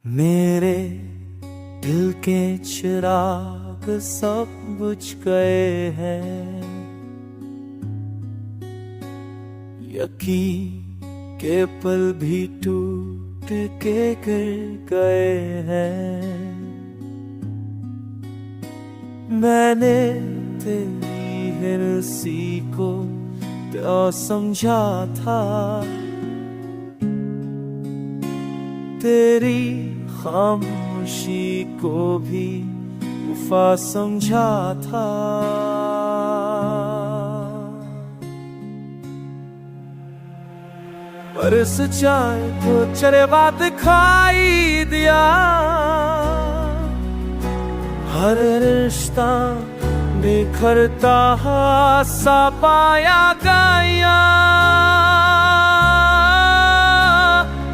मेरे दिल के चिराग सब बुझ गए हैं, यकीन के पल भी टूट के गिर गए हैं। मैंने तेरी हिरसी को तो समझा था, तेरी खामोशी को भी वफा समझा था। पर सच्चाई को चरेवा दिखाई दिया, हर रिश्ता बिखरता सा पाया गया।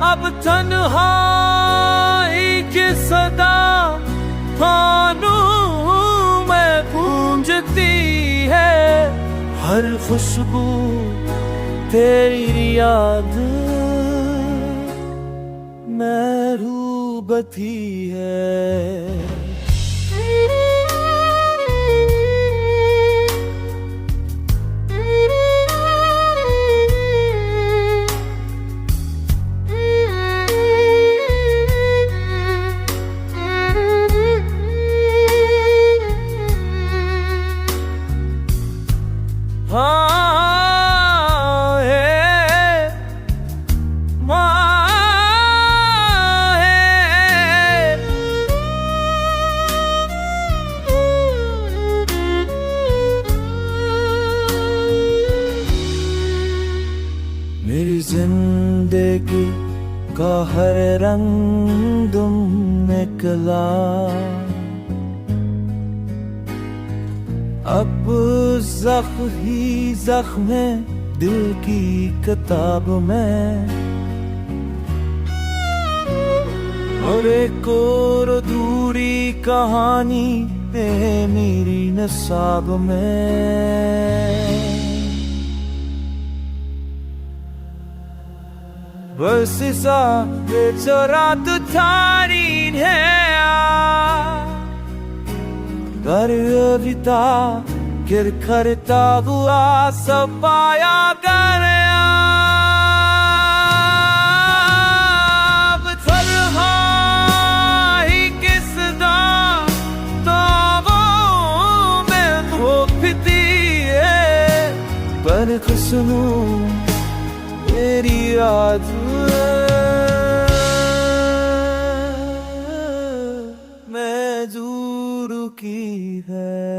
अब तन्हाई की सदा कानों में गूंजती है, हर खुशबू तेरी याद में रूबती है। मेरी जिंदगी का हर रंग तुम निकला, अब ज़ख्म ही ज़ख्म है दिल की किताब में, और एक और अधूरी कहानी है मेरी नसाब में। बस सा बेचरात तारीन है, गर्विता गिर करता हुआ सब पाया गया। अब तन्हाई किस दावों में धोखती है, पर खुशनू तेरी याद में दूर की है।